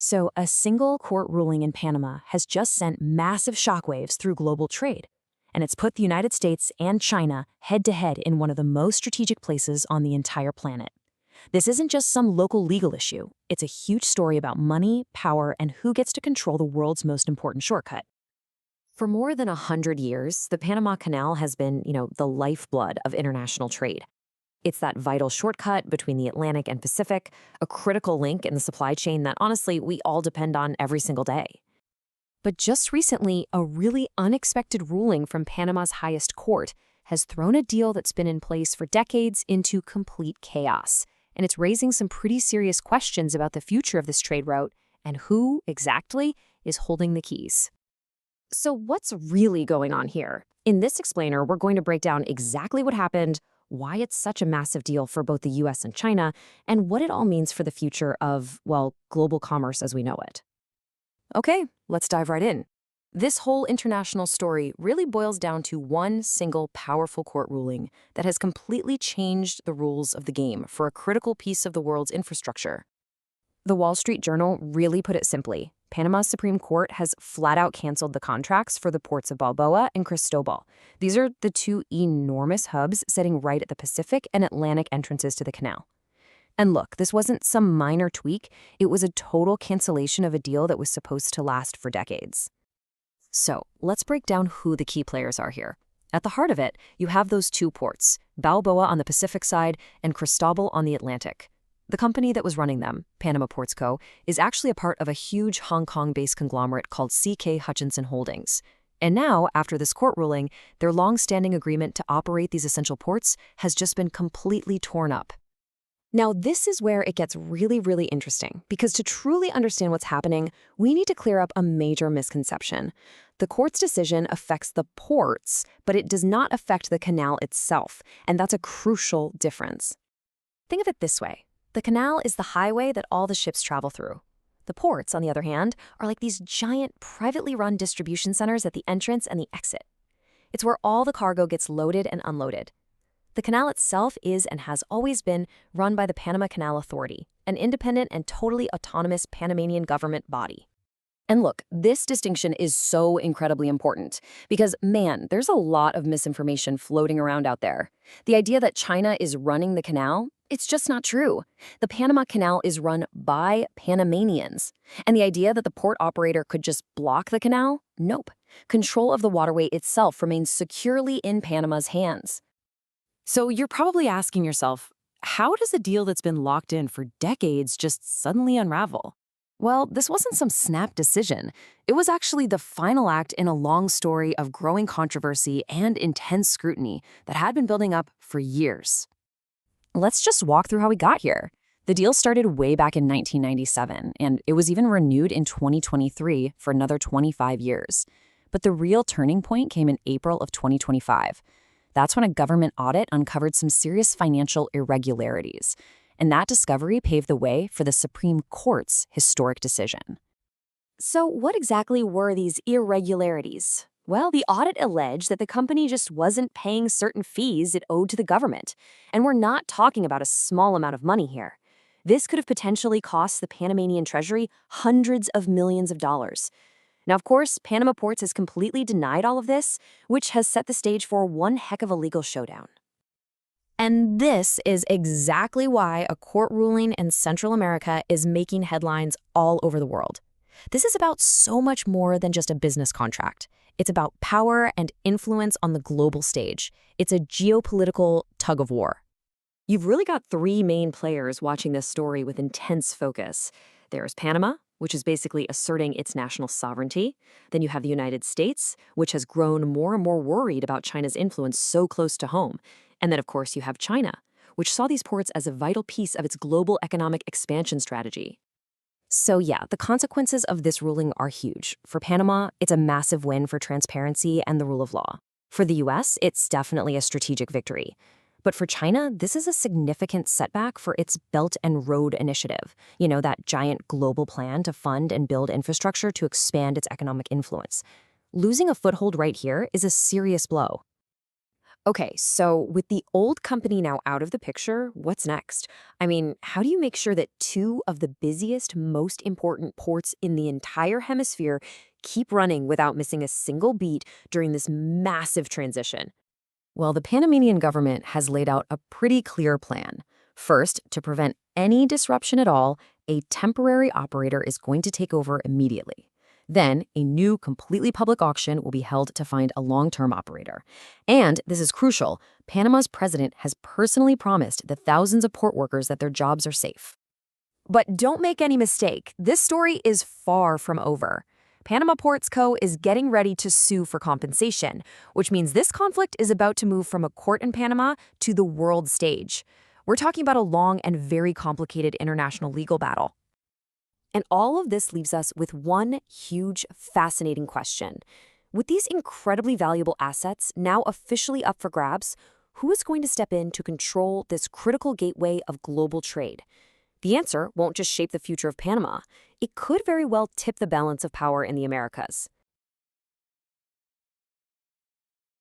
So, a single court ruling in Panama has just sent massive shockwaves through global trade, and it's put the United States and China head to head in one of the most strategic places on the entire planet. This isn't just some local legal issue, it's a huge story about money, power, and who gets to control the world's most important shortcut. For more than 100 years, the Panama Canal has been, the lifeblood of international trade. It's that vital shortcut between the Atlantic and Pacific, a critical link in the supply chain that honestly we all depend on every single day. But just recently, a really unexpected ruling from Panama's highest court has thrown a deal that's been in place for decades into complete chaos. And it's raising some pretty serious questions about the future of this trade route and who, exactly, is holding the keys. So what's really going on here? In this explainer, we're going to break down exactly what happened, why it's such a massive deal for both the US and China, and what it all means for the future of, well, global commerce as we know it. Okay, let's dive right in. This whole international story really boils down to one single powerful court ruling that has completely changed the rules of the game for a critical piece of the world's infrastructure. The Wall Street Journal really put it simply. Panama's Supreme Court has flat out canceled the contracts for the ports of Balboa and Cristobal. These are the two enormous hubs sitting right at the Pacific and Atlantic entrances to the canal. And look, this wasn't some minor tweak. It was a total cancellation of a deal that was supposed to last for decades. So let's break down who the key players are here. At the heart of it, you have those two ports, Balboa on the Pacific side and Cristobal on the Atlantic. The company that was running them, Panama Ports Co., is actually a part of a huge Hong Kong-based conglomerate called C.K. Hutchinson Holdings. And now, after this court ruling, their long-standing agreement to operate these essential ports has just been completely torn up. Now, this is where it gets really, really interesting, because to truly understand what's happening, we need to clear up a major misconception. The court's decision affects the ports, but it does not affect the canal itself, and that's a crucial difference. Think of it this way. The canal is the highway that all the ships travel through. The ports, on the other hand, are like these giant, privately run distribution centers at the entrance and the exit. It's where all the cargo gets loaded and unloaded. The canal itself is and has always been run by the Panama Canal Authority, an independent and totally autonomous Panamanian government body. And look, this distinction is so incredibly important because, man, there's a lot of misinformation floating around out there. The idea that China is running the canal, it's just not true. The Panama Canal is run by Panamanians. And the idea that the port operator could just block the canal? Nope. Control of the waterway itself remains securely in Panama's hands. So you're probably asking yourself, how does a deal that's been locked in for decades just suddenly unravel? Well, this wasn't some snap decision. It was actually the final act in a long story of growing controversy and intense scrutiny that had been building up for years. Let's just walk through how we got here. The deal started way back in 1997, and it was even renewed in 2023 for another 25 years. But the real turning point came in April of 2025. That's when a government audit uncovered some serious financial irregularities. And that discovery paved the way for the Supreme Court's historic decision. So what exactly were these irregularities? Well, the audit alleged that the company just wasn't paying certain fees it owed to the government. And we're not talking about a small amount of money here. This could have potentially cost the Panamanian treasury hundreds of millions of dollars. Now, of course, Panama Ports has completely denied all of this, which has set the stage for one heck of a legal showdown. And this is exactly why a court ruling in Central America is making headlines all over the world. This is about so much more than just a business contract. It's about power and influence on the global stage. It's a geopolitical tug of war. You've really got three main players watching this story with intense focus. There's Panama, which is basically asserting its national sovereignty. Then you have the United States, which has grown more and more worried about China's influence so close to home. And then, of course, you have China, which saw these ports as a vital piece of its global economic expansion strategy. So yeah, the consequences of this ruling are huge. For Panama, it's a massive win for transparency and the rule of law. For the US, it's definitely a strategic victory. But for China, this is a significant setback for its Belt and Road Initiative, that giant global plan to fund and build infrastructure to expand its economic influence. Losing a foothold right here is a serious blow. Okay, so with the old company now out of the picture, what's next? I mean, how do you make sure that two of the busiest, most important ports in the entire hemisphere keep running without missing a single beat during this massive transition? Well, the Panamanian government has laid out a pretty clear plan. First, to prevent any disruption at all, a temporary operator is going to take over immediately. Then, a new, completely public auction will be held to find a long-term operator. And, this is crucial, Panama's president has personally promised the thousands of port workers that their jobs are safe. But don't make any mistake, this story is far from over. Panama Ports Co. is getting ready to sue for compensation, which means this conflict is about to move from a court in Panama to the world stage. We're talking about a long and very complicated international legal battle. And all of this leaves us with one huge, fascinating question. With these incredibly valuable assets now officially up for grabs, who is going to step in to control this critical gateway of global trade? The answer won't just shape the future of Panama. It could very well tip the balance of power in the Americas.